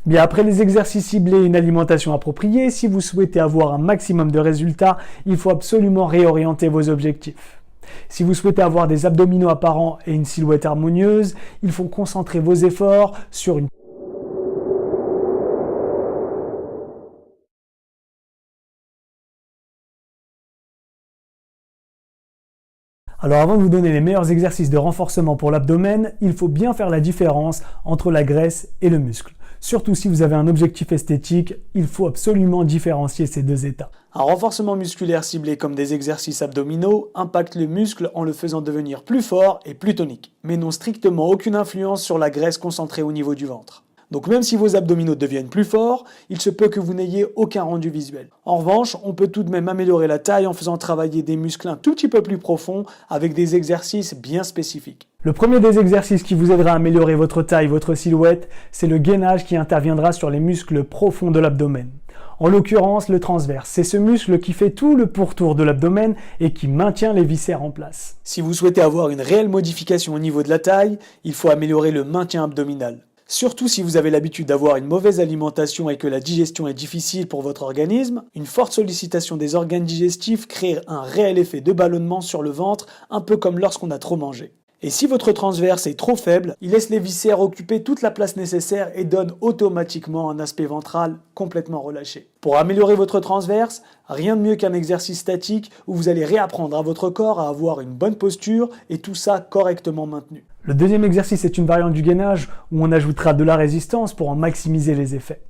Bien, après les exercices ciblés et une alimentation appropriée, si vous souhaitez avoir un maximum de résultats, il faut absolument réorienter vos objectifs. Si vous souhaitez avoir des abdominaux apparents et une silhouette harmonieuse, il faut concentrer vos efforts sur une Alors avant de vous donner les meilleurs exercices de renforcement pour l'abdomen, il faut bien faire la différence entre la graisse et le muscle. Surtout si vous avez un objectif esthétique, il faut absolument différencier ces deux états. Un renforcement musculaire ciblé comme des exercices abdominaux impacte le muscle en le faisant devenir plus fort et plus tonique, mais n'ont strictement aucune influence sur la graisse concentrée au niveau du ventre. Donc même si vos abdominaux deviennent plus forts, il se peut que vous n'ayez aucun rendu visuel. En revanche, on peut tout de même améliorer la taille en faisant travailler des muscles un tout petit peu plus profonds avec des exercices bien spécifiques. Le premier des exercices qui vous aidera à améliorer votre taille, votre silhouette, c'est le gainage qui interviendra sur les muscles profonds de l'abdomen. En l'occurrence, le transverse, c'est ce muscle qui fait tout le pourtour de l'abdomen et qui maintient les viscères en place. Si vous souhaitez avoir une réelle modification au niveau de la taille, il faut améliorer le maintien abdominal. Surtout si vous avez l'habitude d'avoir une mauvaise alimentation et que la digestion est difficile pour votre organisme, une forte sollicitation des organes digestifs crée un réel effet de ballonnement sur le ventre, un peu comme lorsqu'on a trop mangé. Et si votre transverse est trop faible, il laisse les viscères occuper toute la place nécessaire et donne automatiquement un aspect ventral complètement relâché. Pour améliorer votre transverse, rien de mieux qu'un exercice statique où vous allez réapprendre à votre corps à avoir une bonne posture et tout ça correctement maintenu. Le deuxième exercice est une variante du gainage où on ajoutera de la résistance pour en maximiser les effets.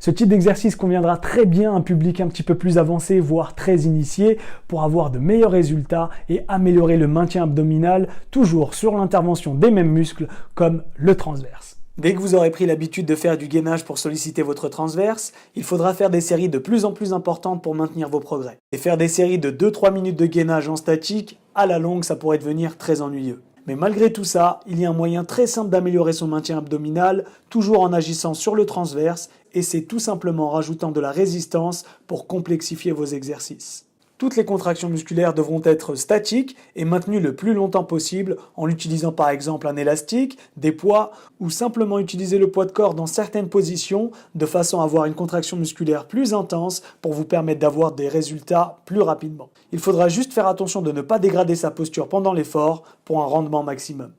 Ce type d'exercice conviendra très bien à un public un petit peu plus avancé, voire très initié, pour avoir de meilleurs résultats et améliorer le maintien abdominal, toujours sur l'intervention des mêmes muscles comme le transverse. Dès que vous aurez pris l'habitude de faire du gainage pour solliciter votre transverse, il faudra faire des séries de plus en plus importantes pour maintenir vos progrès. Et faire des séries de 2-3 minutes de gainage en statique, à la longue, ça pourrait devenir très ennuyeux. Mais malgré tout ça, il y a un moyen très simple d'améliorer son maintien abdominal, toujours en agissant sur le transverse, et c'est tout simplement en rajoutant de la résistance pour complexifier vos exercices. Toutes les contractions musculaires devront être statiques et maintenues le plus longtemps possible en utilisant par exemple un élastique, des poids ou simplement utiliser le poids de corps dans certaines positions de façon à avoir une contraction musculaire plus intense pour vous permettre d'avoir des résultats plus rapidement. Il faudra juste faire attention de ne pas dégrader sa posture pendant l'effort pour un rendement maximum.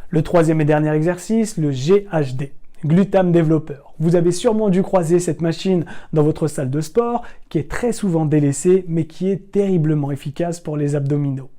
Le troisième et dernier exercice, le GHD. Glutam développeur. Vous avez sûrement dû croiser cette machine dans votre salle de sport qui est très souvent délaissée mais qui est terriblement efficace pour les abdominaux.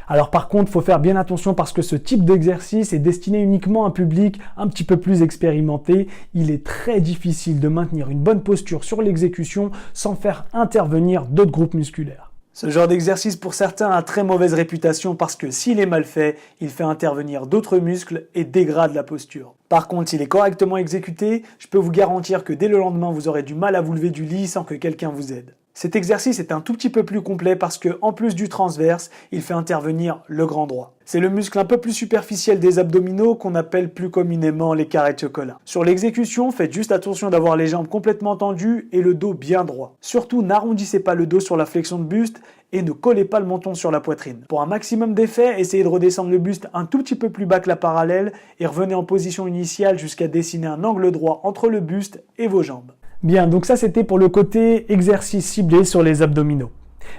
Alors par contre, il faut faire bien attention parce que ce type d'exercice est destiné uniquement à un public un petit peu plus expérimenté. Il est très difficile de maintenir une bonne posture sur l'exécution sans faire intervenir d'autres groupes musculaires. Ce genre d'exercice pour certains a très mauvaise réputation parce que s'il est mal fait, il fait intervenir d'autres muscles et dégrade la posture. Par contre, s'il est correctement exécuté, je peux vous garantir que dès le lendemain, vous aurez du mal à vous lever du lit sans que quelqu'un vous aide. Cet exercice est un tout petit peu plus complet parce que, en plus du transverse, il fait intervenir le grand droit. C'est le muscle un peu plus superficiel des abdominaux qu'on appelle plus communément les carrés de chocolat. Sur l'exécution, faites juste attention d'avoir les jambes complètement tendues et le dos bien droit. Surtout, n'arrondissez pas le dos sur la flexion de buste et ne collez pas le menton sur la poitrine. Pour un maximum d'effet, essayez de redescendre le buste un tout petit peu plus bas que la parallèle et revenez en position initiale jusqu'à dessiner un angle droit entre le buste et vos jambes. Bien, donc ça c'était pour le côté exercice ciblé sur les abdominaux.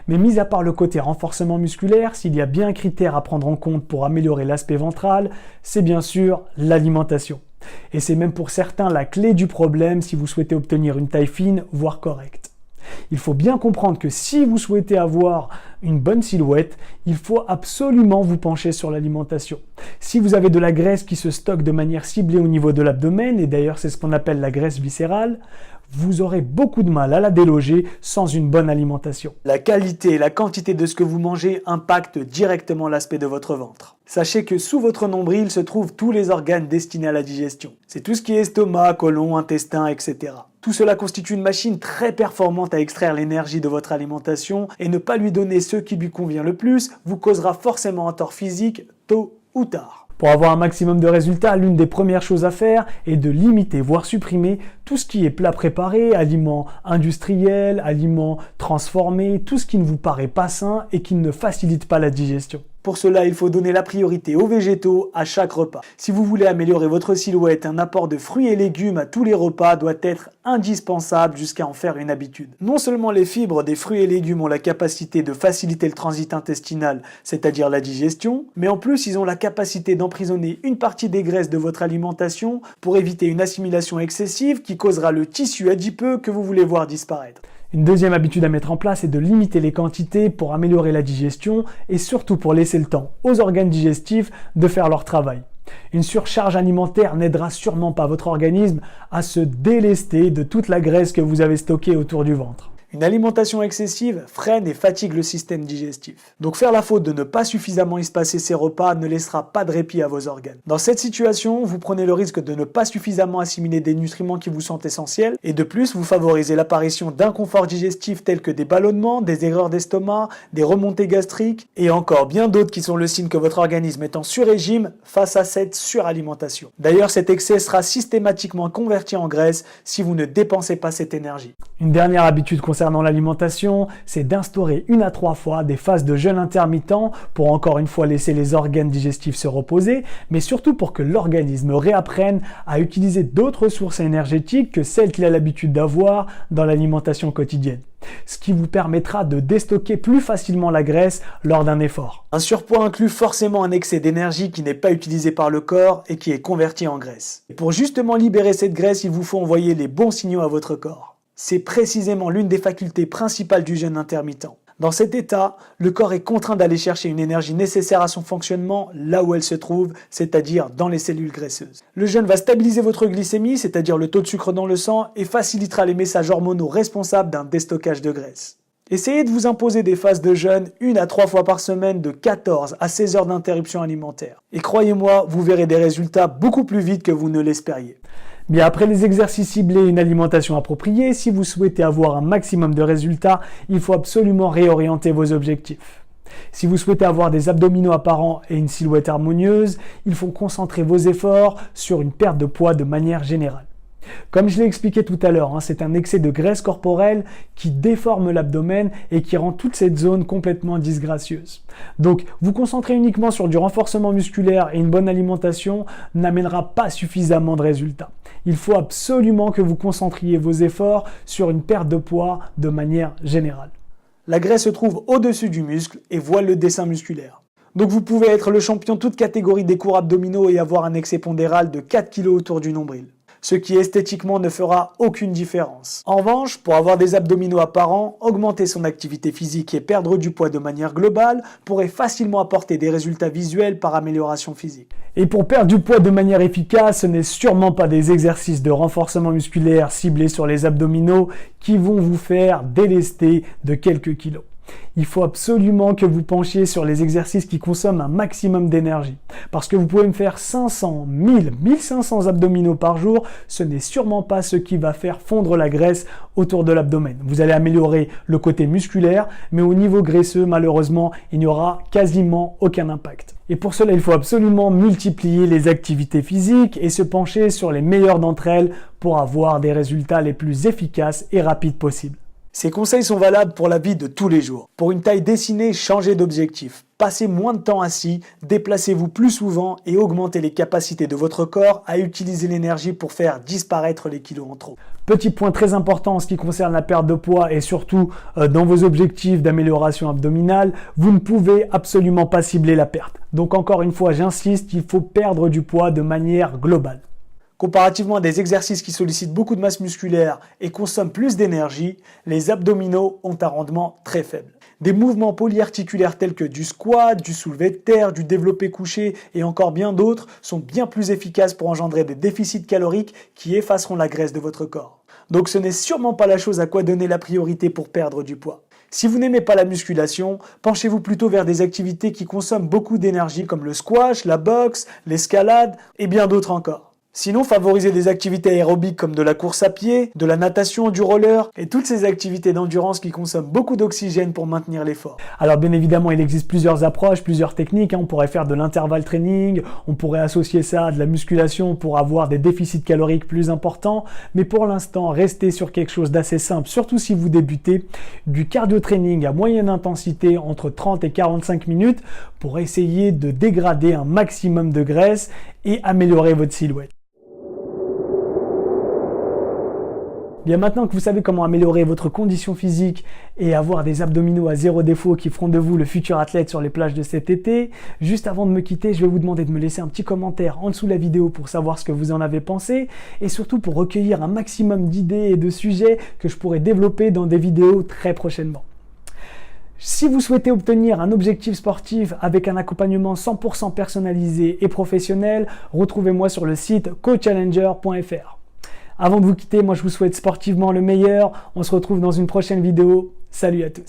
Mais mis à part le côté renforcement musculaire, s'il y a bien un critère à prendre en compte pour améliorer l'aspect ventral, c'est bien sûr l'alimentation. Et c'est même pour certains la clé du problème si vous souhaitez obtenir une taille fine, voire correcte. Il faut bien comprendre que si vous souhaitez avoir une bonne silhouette, il faut absolument vous pencher sur l'alimentation. Si vous avez de la graisse qui se stocke de manière ciblée au niveau de l'abdomen, et d'ailleurs c'est ce qu'on appelle la graisse viscérale, vous aurez beaucoup de mal à la déloger sans une bonne alimentation. La qualité et la quantité de ce que vous mangez impactent directement l'aspect de votre ventre. Sachez que sous votre nombril se trouvent tous les organes destinés à la digestion. C'est tout ce qui est estomac, côlon, intestin, etc. Tout cela constitue une machine très performante à extraire l'énergie de votre alimentation et ne pas lui donner ce qui lui convient le plus vous causera forcément un tort physique tôt ou tard. Pour avoir un maximum de résultats, l'une des premières choses à faire est de limiter, voire supprimer tout ce qui est plat préparé, aliments industriels, aliments transformés, tout ce qui ne vous paraît pas sain et qui ne facilite pas la digestion. Pour cela, il faut donner la priorité aux végétaux à chaque repas. Si vous voulez améliorer votre silhouette, un apport de fruits et légumes à tous les repas doit être indispensable jusqu'à en faire une habitude. Non seulement les fibres des fruits et légumes ont la capacité de faciliter le transit intestinal, c'est-à-dire la digestion, mais en plus ils ont la capacité d'emprisonner une partie des graisses de votre alimentation pour éviter une assimilation excessive qui causera le tissu adipeux que vous voulez voir disparaître. Une deuxième habitude à mettre en place est de limiter les quantités pour améliorer la digestion et surtout pour laisser le temps aux organes digestifs de faire leur travail. Une surcharge alimentaire n'aidera sûrement pas votre organisme à se délester de toute la graisse que vous avez stockée autour du ventre. Une alimentation excessive freine et fatigue le système digestif. Donc faire la faute de ne pas suffisamment espacer ses repas ne laissera pas de répit à vos organes. Dans cette situation, vous prenez le risque de ne pas suffisamment assimiler des nutriments qui vous sont essentiels et de plus, vous favorisez l'apparition d'inconforts digestifs tels que des ballonnements, des erreurs d'estomac, des remontées gastriques et encore bien d'autres qui sont le signe que votre organisme est en sur-régime face à cette suralimentation. D'ailleurs, cet excès sera systématiquement converti en graisse si vous ne dépensez pas cette énergie. Une dernière habitude concernant l'alimentation, c'est d'instaurer 1 à 3 fois des phases de jeûne intermittent pour encore une fois laisser les organes digestifs se reposer, mais surtout pour que l'organisme réapprenne à utiliser d'autres sources énergétiques que celles qu'il a l'habitude d'avoir dans l'alimentation quotidienne. Ce qui vous permettra de déstocker plus facilement la graisse lors d'un effort. Un surpoids inclut forcément un excès d'énergie qui n'est pas utilisé par le corps et qui est converti en graisse. Et pour justement libérer cette graisse, il vous faut envoyer les bons signaux à votre corps. C'est précisément l'une des facultés principales du jeûne intermittent. Dans cet état, le corps est contraint d'aller chercher une énergie nécessaire à son fonctionnement là où elle se trouve, c'est-à-dire dans les cellules graisseuses. Le jeûne va stabiliser votre glycémie, c'est-à-dire le taux de sucre dans le sang, et facilitera les messages hormonaux responsables d'un déstockage de graisse. Essayez de vous imposer des phases de jeûne 1 à 3 fois par semaine de 14 à 16 heures d'interruption alimentaire. Et croyez-moi, vous verrez des résultats beaucoup plus vite que vous ne l'espériez. Bien, après les exercices ciblés et une alimentation appropriée, si vous souhaitez avoir un maximum de résultats, il faut absolument réorienter vos objectifs. Si vous souhaitez avoir des abdominaux apparents et une silhouette harmonieuse, il faut concentrer vos efforts sur une perte de poids de manière générale. Comme je l'ai expliqué tout à l'heure, c'est un excès de graisse corporelle qui déforme l'abdomen et qui rend toute cette zone complètement disgracieuse. Donc, vous concentrer uniquement sur du renforcement musculaire et une bonne alimentation n'amènera pas suffisamment de résultats. Il faut absolument que vous concentriez vos efforts sur une perte de poids de manière générale. La graisse se trouve au-dessus du muscle et voile le dessin musculaire. Donc vous pouvez être le champion toute catégorie des cours abdominaux et avoir un excès pondéral de 4 kg autour du nombril, ce qui esthétiquement ne fera aucune différence. En revanche, pour avoir des abdominaux apparents, augmenter son activité physique et perdre du poids de manière globale pourrait facilement apporter des résultats visuels par amélioration physique. Et pour perdre du poids de manière efficace, ce n'est sûrement pas des exercices de renforcement musculaire ciblés sur les abdominaux qui vont vous faire délester de quelques kilos. Il faut absolument que vous penchiez sur les exercices qui consomment un maximum d'énergie. Parce que vous pouvez me faire 500, 1000, 1500 abdominaux par jour, ce n'est sûrement pas ce qui va faire fondre la graisse autour de l'abdomen. Vous allez améliorer le côté musculaire, mais au niveau graisseux, malheureusement, il n'y aura quasiment aucun impact. Et pour cela, il faut absolument multiplier les activités physiques et se pencher sur les meilleures d'entre elles pour avoir des résultats les plus efficaces et rapides possibles. Ces conseils sont valables pour la vie de tous les jours. Pour une taille dessinée, changez d'objectif. Passez moins de temps assis, déplacez-vous plus souvent et augmentez les capacités de votre corps à utiliser l'énergie pour faire disparaître les kilos en trop. Petit point très important en ce qui concerne la perte de poids et surtout dans vos objectifs d'amélioration abdominale, vous ne pouvez absolument pas cibler la perte. Donc encore une fois, j'insiste, il faut perdre du poids de manière globale. Comparativement à des exercices qui sollicitent beaucoup de masse musculaire et consomment plus d'énergie, les abdominaux ont un rendement très faible. Des mouvements polyarticulaires tels que du squat, du soulevé de terre, du développé couché et encore bien d'autres sont bien plus efficaces pour engendrer des déficits caloriques qui effaceront la graisse de votre corps. Donc ce n'est sûrement pas la chose à quoi donner la priorité pour perdre du poids. Si vous n'aimez pas la musculation, penchez-vous plutôt vers des activités qui consomment beaucoup d'énergie comme le squash, la boxe, l'escalade et bien d'autres encore. Sinon, favorisez des activités aérobiques comme de la course à pied, de la natation, du roller et toutes ces activités d'endurance qui consomment beaucoup d'oxygène pour maintenir l'effort. Alors bien évidemment, il existe plusieurs approches, plusieurs techniques. On pourrait faire de l'intervalle training, on pourrait associer ça à de la musculation pour avoir des déficits caloriques plus importants. Mais pour l'instant, restez sur quelque chose d'assez simple, surtout si vous débutez, du cardio training à moyenne intensité entre 30 et 45 minutes pour essayer de dégrader un maximum de graisse et améliorer votre silhouette. Bien maintenant que vous savez comment améliorer votre condition physique et avoir des abdominaux à zéro défaut qui feront de vous le futur athlète sur les plages de cet été, juste avant de me quitter, je vais vous demander de me laisser un petit commentaire en dessous de la vidéo pour savoir ce que vous en avez pensé et surtout pour recueillir un maximum d'idées et de sujets que je pourrai développer dans des vidéos très prochainement. Si vous souhaitez obtenir un objectif sportif avec un accompagnement 100% personnalisé et professionnel, retrouvez-moi sur le site coachchallenger.fr. Avant de vous quitter, moi je vous souhaite sportivement le meilleur. On se retrouve dans une prochaine vidéo. Salut à tous.